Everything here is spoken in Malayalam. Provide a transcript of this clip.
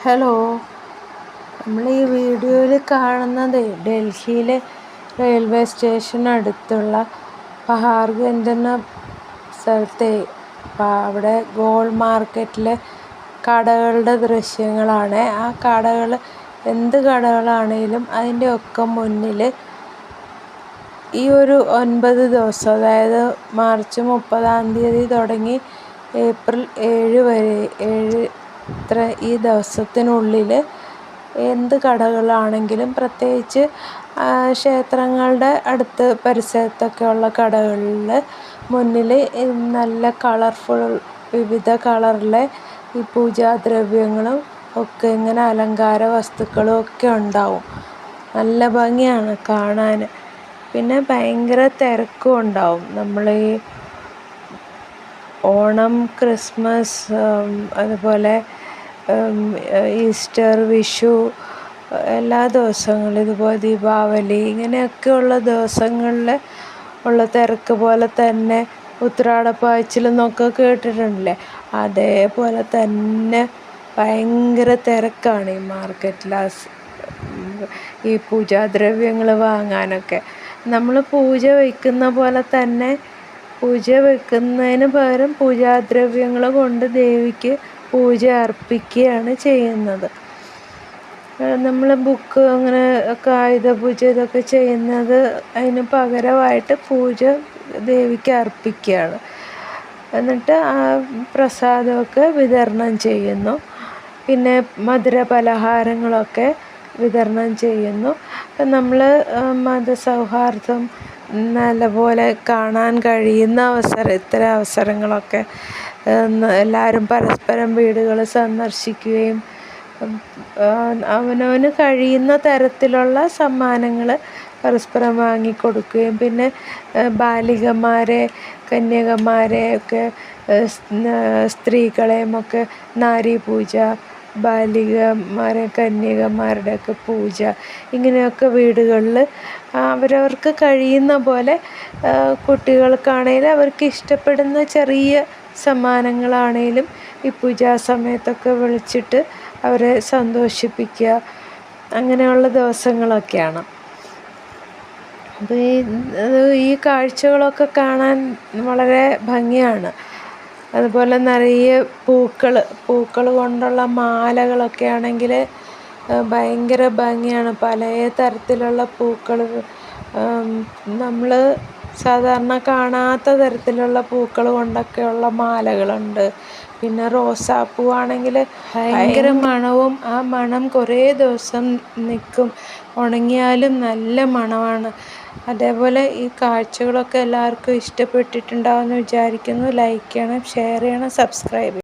ഹലോ, നമ്മൾ ഈ വീഡിയോയിൽ കാണുന്നത് ഡൽഹിയിലെ റെയിൽവേ സ്റ്റേഷനടുത്തുള്ള പഹാർഗഞ്ച് എന്ന സ്ഥലത്തെ അവിടെ ഗോൾഡ് മാർക്കറ്റിലെ കടകളുടെ ദൃശ്യങ്ങളാണ്. ആ കടകൾ എന്ത് കടകളാണെങ്കിലും അതിൻ്റെ ഒക്കെ മുന്നിൽ ഈ ഒരു 9 ദിവസം, അതായത് മാർച്ച് 30 തുടങ്ങി ഏപ്രിൽ 7 വരെ ഈ ദിവസത്തിനുള്ളിൽ എന്ത് കടകളാണെങ്കിലും, പ്രത്യേകിച്ച് ക്ഷേത്രങ്ങളുടെ അടുത്ത് പരിസരത്തൊക്കെയുള്ള കടകളിൽ മുന്നിൽ നല്ല കളർഫുൾ, വിവിധ കളറിലെ ഈ പൂജാദ്രവ്യങ്ങളും ഒക്കെ, ഇങ്ങനെ അലങ്കാര വസ്തുക്കളും ഒക്കെ ഉണ്ടാവും. നല്ല ഭംഗിയാണ് കാണാൻ. പിന്നെ ഭയങ്കര തിരക്കും ഉണ്ടാവും. നമ്മൾ ഈ ഓണം, ക്രിസ്മസ്, അതുപോലെ ഈസ്റ്റർ, വിഷു, എല്ലാ ദിവസങ്ങളും, ഇതുപോലെ ദീപാവലി, ഇങ്ങനെയൊക്കെയുള്ള ദിവസങ്ങളിൽ ഉള്ള തിരക്ക് പോലെ തന്നെ ഉത്രാടപ്പാച്ചിൽ എന്നൊക്കെ കേട്ടിട്ടുണ്ടല്ലേ, അതേപോലെ തന്നെ ഭയങ്കര തിരക്കാണ് ഈ മാർക്കറ്റിൽ ഈ പൂജാദ്രവ്യങ്ങൾ വാങ്ങാനൊക്കെ. നമ്മൾ പൂജ വയ്ക്കുന്ന പോലെ തന്നെ പൂജ വയ്ക്കുന്നതിന് പകരം പൂജാദ്രവ്യങ്ങൾ കൊണ്ട് ദേവിക്ക് പൂജ അർപ്പിക്കുകയാണ് ചെയ്യുന്നത്. നമ്മൾ ബുക്ക്, അങ്ങനെ ഒക്കെ ആയുധപൂജ ഇതൊക്കെ ചെയ്യുന്നത് അതിന് പകരമായിട്ട് പൂജ ദേവിക്ക് അർപ്പിക്കുകയാണ്. എന്നിട്ട് ആ പ്രസാദമൊക്കെ വിതരണം ചെയ്യുന്നു. പിന്നെ മധുര പലഹാരങ്ങളൊക്കെ വിതരണം ചെയ്യുന്നു. അപ്പം നമ്മൾ മതസൗഹാർദ്ദം നല്ലപോലെ കാണാൻ കഴിയുന്ന ഇത്തരം അവസരങ്ങളൊക്കെ എല്ലാവരും പരസ്പരം വീടുകൾ സന്ദർശിക്കുകയും അവനവന് കഴിയുന്ന തരത്തിലുള്ള സമ്മാനങ്ങൾ പരസ്പരം വാങ്ങിക്കൊടുക്കുകയും, പിന്നെ ബാലികമാരെ, കന്യകമാരെ ഒക്കെ, സ്ത്രീകളെയുമൊക്കെ നാരീപൂജ, ബാലികമാരെ, കന്യകമാരുടെയൊക്കെ പൂജ, ഇങ്ങനെയൊക്കെ വീടുകളിൽ അവരവർക്ക് കഴിയുന്ന പോലെ, കുട്ടികൾക്കാണെങ്കിലും അവർക്ക് ഇഷ്ടപ്പെടുന്ന ചെറിയ സമ്മാനങ്ങളാണെങ്കിലും ഈ പൂജാസമയത്തൊക്കെ വിളിച്ചിട്ട് അവരെ സന്തോഷിപ്പിക്കുക, അങ്ങനെയുള്ള ദിവസങ്ങളൊക്കെയാണ്. അപ്പോൾ ഈ കാഴ്ചകളൊക്കെ കാണാൻ വളരെ ഭംഗിയാണ്. അതുപോലെ നിറയെ പൂക്കൾ കൊണ്ടുള്ള മാലകളൊക്കെ ആണെങ്കിൽ ഭയങ്കര ഭംഗിയാണ്. പല തരത്തിലുള്ള പൂക്കൾ, നമ്മൾ സാധാരണ കാണാത്ത തരത്തിലുള്ള പൂക്കൾ കൊണ്ടൊക്കെയുള്ള മാലകളുണ്ട്. പിന്നെ റോസാപ്പൂവാണെങ്കിൽ ഭയങ്കര മണവും, ആ മണം കുറേ ദിവസം നിൽക്കും, ഉണങ്ങിയാലും നല്ല മണമാണ്. അതേപോലെ ഈ കാഴ്ചകളൊക്കെ എല്ലാവർക്കും ഇഷ്ടപ്പെട്ടിട്ടുണ്ടാവുമെന്ന് വിചാരിക്കുന്നു. ലൈക്ക് ചെയ്യണം, ഷെയർ ചെയ്യണം, സബ്സ്ക്രൈബ് ചെയ്യണം.